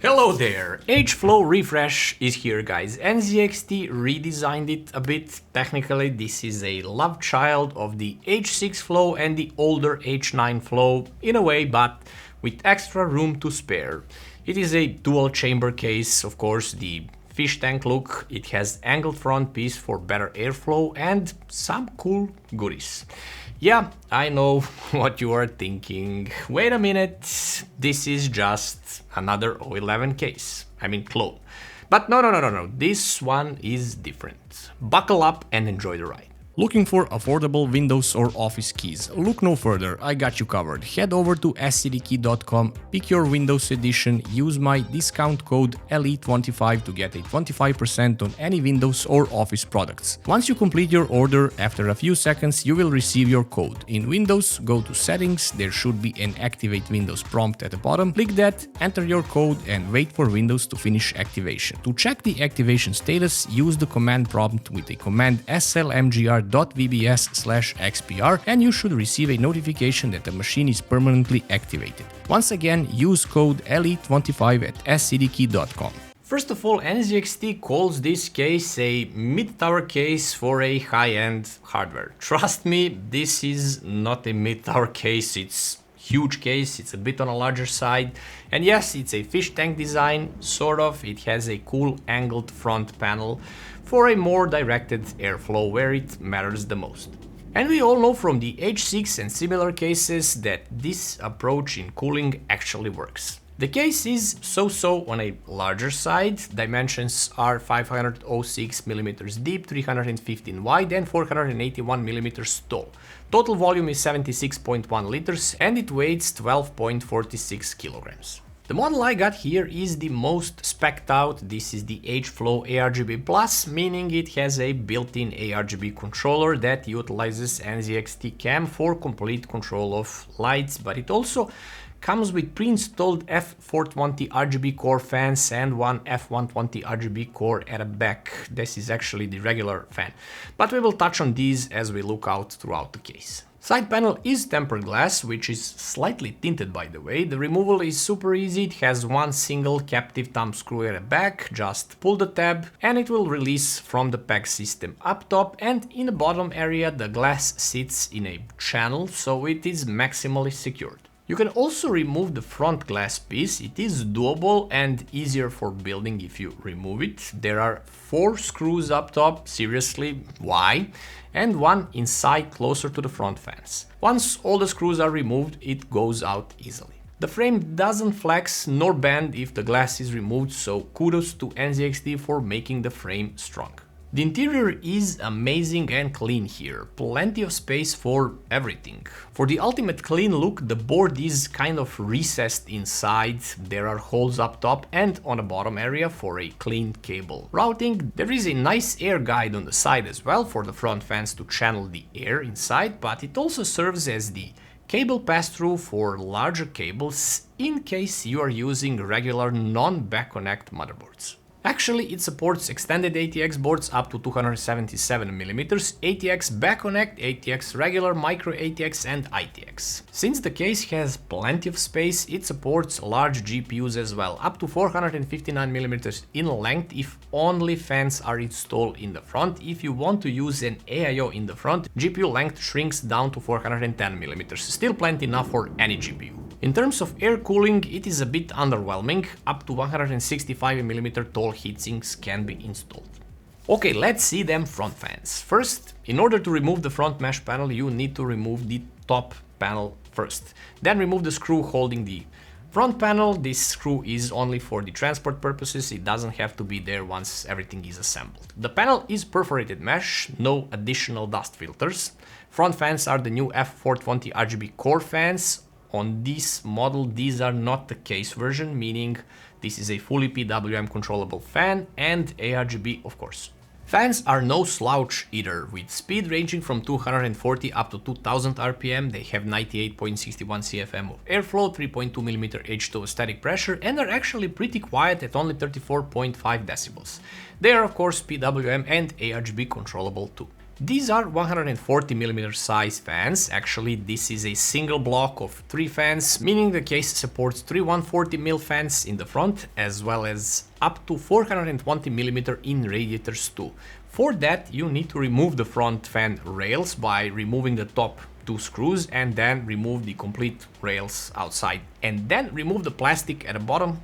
Hello there! H-Flow Refresh is here, guys. NZXT redesigned it a bit. Technically, this is a love child of the H6 Flow and the older H9 Flow in a way, but with extra room to spare. It is a dual chamber case, of course, the fish tank look. It has angled front piece for better airflow and some cool goodies. Yeah, I know what you are thinking. Wait a minute, this is just another O11 case. I mean clone. But no, this one is different. Buckle up and enjoy the ride. Looking for affordable Windows or Office keys? Look no further, I got you covered. Head over to scdkey.com, pick your Windows edition, use my discount code LE25 to get a 25% on any Windows or Office products. Once you complete your order, after a few seconds you will receive your code. In Windows, go to Settings, there should be an Activate Windows prompt at the bottom. Click that, enter your code and wait for Windows to finish activation. To check the activation status, use the command prompt with the command slmgr.vbs/xpr and you should receive a notification that the machine is permanently activated. Once again, use code LE25 at scdkey.com. First of all, NZXT calls this case a mid-tower case for a high-end hardware. Trust me, this is not a mid-tower case, it's huge case, it's a bit on a larger side, and yes, it's a fish tank design, sort of. It has a cool angled front panel for a more directed airflow where it matters the most. And we all know from the H6 and similar cases that this approach in cooling actually works. The case is so-so on a larger side. Dimensions are 506mm deep, 315 wide and 481mm tall. Total volume is 76.1 liters and it weighs 12.46 kilograms. The model I got here is the most spec'd out. This is the H-Flow ARGB Plus, meaning it has a built-in ARGB controller that utilizes NZXT cam for complete control of lights, but it also comes with pre-installed F420 RGB core fans and one F120 RGB core at the back. This is actually the regular fan, but we will touch on these as we look out throughout the case. Side panel is tempered glass, which is slightly tinted by the way. The removal is super easy. It has one single captive thumb screw at the back. Just pull the tab and it will release from the PEG system up top, and in the bottom area the glass sits in a channel, so it is maximally secured. You can also remove the front glass piece. It is doable and easier for building if you remove it. There are 4 screws up top, seriously, why? And one inside closer to the front fans. Once all the screws are removed, it goes out easily. The frame doesn't flex nor bend if the glass is removed, so kudos to NZXT for making the frame strong. The interior is amazing and clean here, plenty of space for everything. For the ultimate clean look, the board is kind of recessed inside, there are holes up top and on the bottom area for a clean cable routing. There is a nice air guide on the side as well for the front fans to channel the air inside, but it also serves as the cable pass-through for larger cables in case you are using regular non-back connect motherboards. Actually, it supports extended ATX boards up to 277mm, ATX back connect, ATX regular, micro ATX and ITX. Since the case has plenty of space, it supports large GPUs as well, up to 459mm in length if only fans are installed in the front. If you want to use an AIO in the front, GPU length shrinks down to 410mm, still plenty enough for any GPU. In terms of air cooling, it is a bit underwhelming. Up to 165mm tall heatsinks can be installed. Okay, let's see them front fans. First, in order to remove the front mesh panel, you need to remove the top panel first. Then remove the screw holding the front panel. This screw is only for the transport purposes, it doesn't have to be there once everything is assembled. The panel is perforated mesh, no additional dust filters. Front fans are the new F420 RGB core fans. On this model, these are not the case version, meaning this is a fully PWM controllable fan and ARGB, of course. Fans are no slouch either, with speed ranging from 240 up to 2000 RPM, they have 98.61 CFM of airflow, 3.2mm H2 static pressure, and are actually pretty quiet at only 34.5 decibels. They are of course PWM and ARGB controllable too. These are 140mm size fans. Actually, this is a single block of 3 fans, meaning the case supports 3 140mm fans in the front, as well as up to 420mm in radiators too. For that, you need to remove the front fan rails by removing the top 2 screws and then remove the complete rails outside. And then remove the plastic at the bottom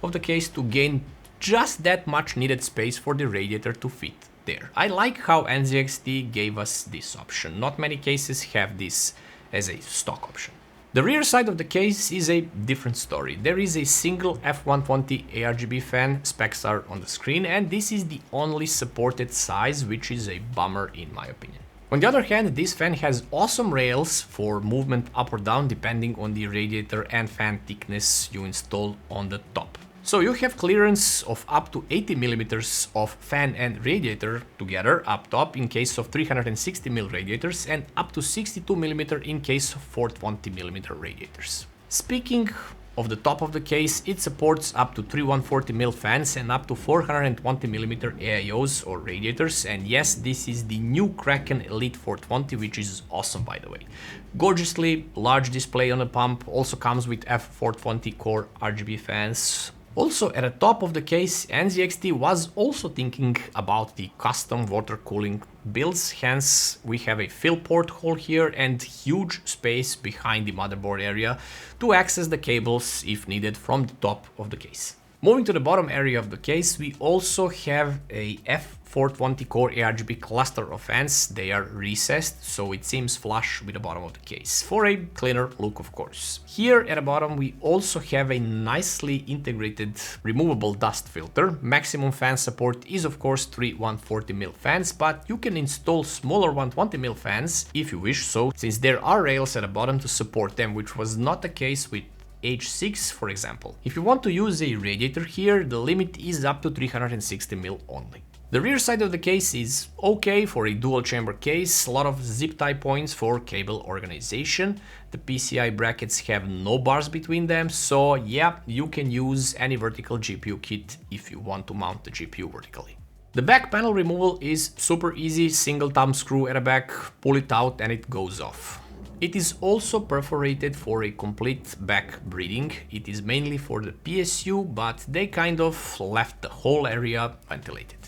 of the case to gain just that much needed space for the radiator to fit there. I like how NZXT gave us this option. Not many cases have this as a stock option. The rear side of the case is a different story. There is a single F120 ARGB fan, specs are on the screen, and this is the only supported size, which is a bummer in my opinion. On the other hand, this fan has awesome rails for movement up or down depending on the radiator and fan thickness you install on the top. So you have clearance of up to 80mm of fan and radiator together up top in case of 360mm radiators and up to 62mm in case of 420mm radiators. Speaking of the top of the case, it supports up to 3 140mm fans and up to 420mm AIOs or radiators, and yes, this is the new Kraken Elite 420, which is awesome by the way. Gorgeously large display on the pump, also comes with F420 core RGB fans. Also, at the top of the case, NZXT was also thinking about the custom water cooling builds, hence we have a fill port hole here and huge space behind the motherboard area to access the cables if needed from the top of the case. Moving to the bottom area of the case, we also have a F420 core ARGB cluster of fans. They are recessed, so it seems flush with the bottom of the case, for a cleaner look of course. Here at the bottom we also have a nicely integrated removable dust filter. Maximum fan support is of course 3 140mm fans, but you can install smaller 120mm fans if you wish so, since there are rails at the bottom to support them, which was not the case with H6 for example. If you want to use a radiator here, the limit is up to 360mm only. The rear side of the case is okay for a dual chamber case, a lot of zip tie points for cable organization. The PCI brackets have no bars between them, so yeah, you can use any vertical GPU kit if you want to mount the GPU vertically. The back panel removal is super easy, single thumb screw at the back, pull it out and it goes off. It is also perforated for a complete back breathing. It is mainly for the PSU, but they kind of left the whole area ventilated.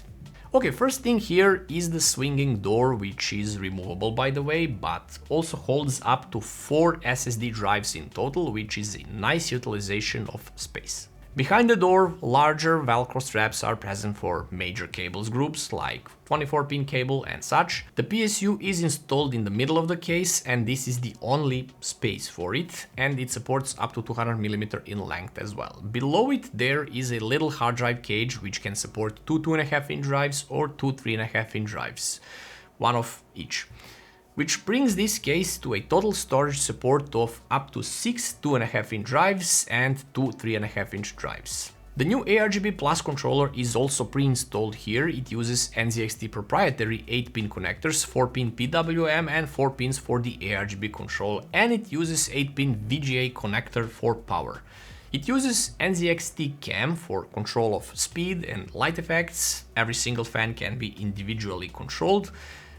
Okay, first thing here is the swinging door, which is removable by the way, but also holds up to 4 SSD drives in total, which is a nice utilization of space. Behind the door, larger Velcro straps are present for major cables groups like 24-pin cable and such. The PSU is installed in the middle of the case and this is the only space for it, and it supports up to 200mm in length as well. Below it there is a little hard drive cage which can support 2 2.5-inch drives or 2 3.5-inch drives, one of each, which brings this case to a total storage support of up to 6 2.5-inch drives and 2 3.5-inch drives. The new ARGB Plus controller is also pre-installed here. It uses NZXT proprietary 8-pin connectors, 4-pin PWM and 4 pins for the ARGB control, and it uses 8-pin VGA connector for power. It uses NZXT cam for control of speed and light effects. Every single fan can be individually controlled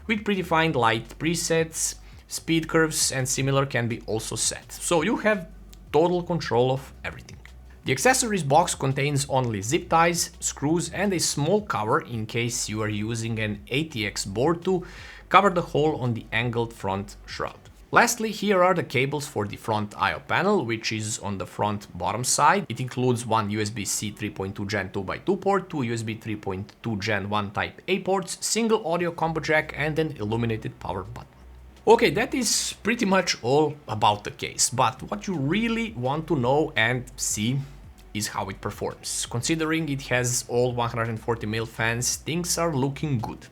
with predefined light presets, speed curves and similar can be also set. So you have total control of everything. The accessories box contains only zip ties, screws and a small cover in case you are using an ATX board to cover the hole on the angled front shroud. Lastly, here are the cables for the front I/O panel, which is on the front bottom side. It includes one USB-C 3.2 Gen 2x2 port, two USB 3.2 Gen 1 Type A ports, single audio combo jack and an illuminated power button. Okay, that is pretty much all about the case, but what you really want to know and see is how it performs. Considering it has all 140mm fans, things are looking good.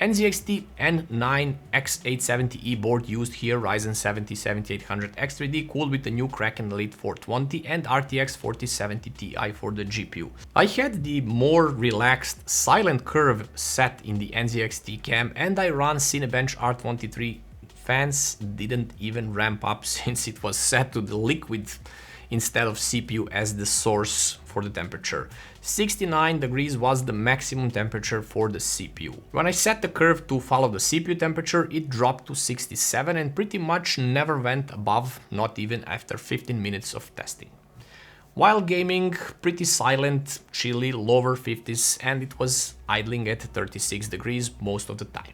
NZXT N9 X870E board used here Ryzen 70 7800X3D, cooled with the new Kraken Elite 420 and RTX 4070 Ti for the GPU. I had the more relaxed silent curve set in the NZXT cam and I ran Cinebench R23 fans, didn't even ramp up since it was set to the liquid instead of CPU as the source for the temperature. 69 degrees was the maximum temperature for the CPU. When I set the curve to follow the CPU temperature, it dropped to 67 and pretty much never went above, not even after 15 minutes of testing. While gaming, pretty silent, chilly, lower 50s, and it was idling at 36 degrees most of the time.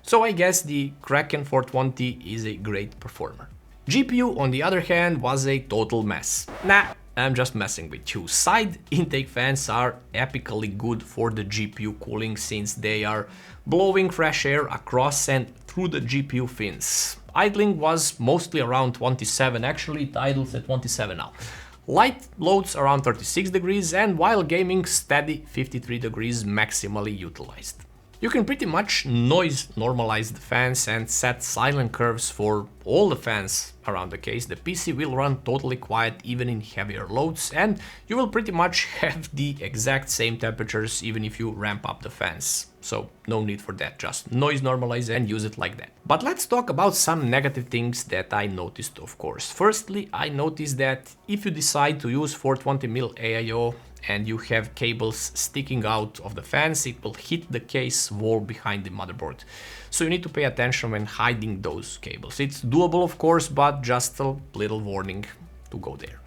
So I guess the Kraken 420 is a great performer. GPU, on the other hand, was a total mess. Nah, I'm just messing with you. Side intake fans are epically good for the GPU cooling since they are blowing fresh air across and through the GPU fins. Idling was mostly around 27, actually it idles at 27 now. Light loads around 36 degrees and while gaming steady 53 degrees maximally utilized. You can pretty much noise normalize the fans and set silent curves for all the fans around the case. The PC will run totally quiet even in heavier loads and you will pretty much have the exact same temperatures even if you ramp up the fans. So no need for that, just noise normalize and use it like that. But let's talk about some negative things that I noticed, of course. Firstly, I noticed that if you decide to use 420mm AIO and you have cables sticking out of the fans, it will hit the case wall behind the motherboard. So you need to pay attention when hiding those cables. It's doable, of course, but just a little warning to go there.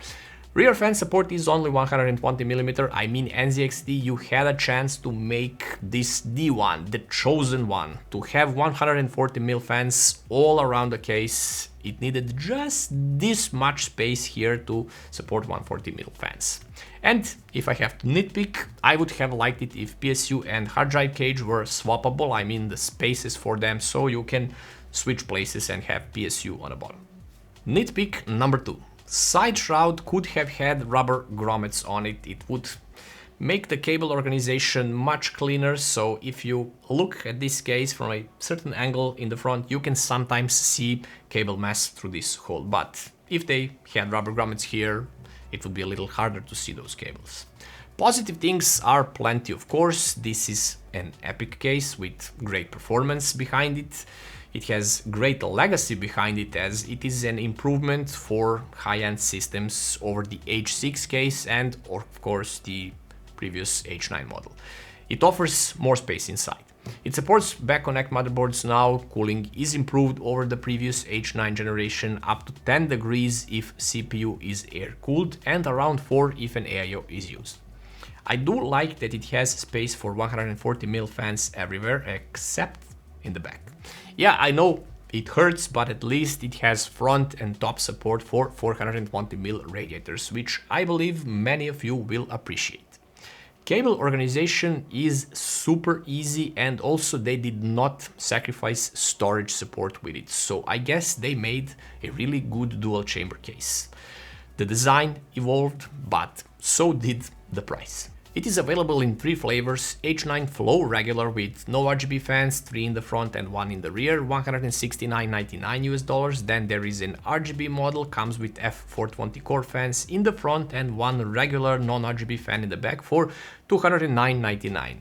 Rear fan support is only 120mm. I mean, NZXT, you had a chance to make this the one, the chosen one, to have 140mm fans all around the case. It needed just this much space here to support 140mm fans. And if I have to nitpick, I would have liked it if PSU and hard drive cage were swappable, I mean the spaces for them, so you can switch places and have PSU on the bottom. Nitpick number 2. Side shroud could have had rubber grommets on it. It would make the cable organization much cleaner, so if you look at this case from a certain angle in the front, you can sometimes see cable mess through this hole, but if they had rubber grommets here, it would be a little harder to see those cables. Positive things are plenty, of course. This is an epic case with great performance behind it. It has great legacy behind it as it is an improvement for high-end systems over the H6 case and of course the previous H9 model. It offers more space inside. It supports back-connect motherboards now, cooling is improved over the previous H9 generation up to 10 degrees if CPU is air-cooled and around 4 if an AIO is used. I do like that it has space for 140mm fans everywhere except in the back. Yeah, I know it hurts, but at least it has front and top support for 420mm radiators, which I believe many of you will appreciate. Cable organization is super easy and also they did not sacrifice storage support with it, so I guess they made a really good dual chamber case. The design evolved, but so did the price. It is available in 3 flavors: H9 FLOW regular with no RGB fans, 3 in the front and 1 in the rear, $169.99 US. Then there is an RGB model, comes with F420 core fans in the front and 1 regular non-RGB fan in the back for $209.99.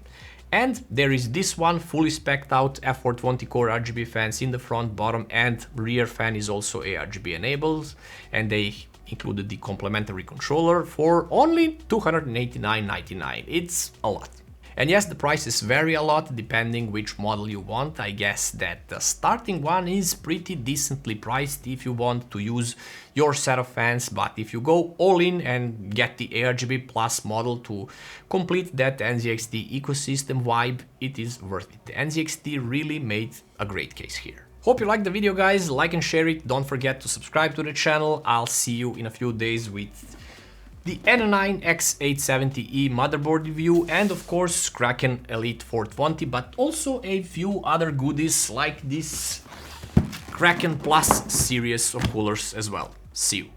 And there is this one fully spec'd out F420 core RGB fans in the front, bottom and rear fan is also RGB enabled, and they included the complementary controller for only $289.99. It's a lot. And yes, the prices vary a lot depending which model you want. I guess that the starting one is pretty decently priced if you want to use your set of fans, but if you go all in and get the RGB Plus model to complete that NZXT ecosystem vibe, it is worth it. The NZXT really made a great case here. Hope you liked the video, guys. Like and share it. Don't forget to subscribe to the channel. I'll see you in a few days with the H9 X870E motherboard review and of course Kraken Elite 420, but also a few other goodies like this Kraken Plus series of coolers as well. See you.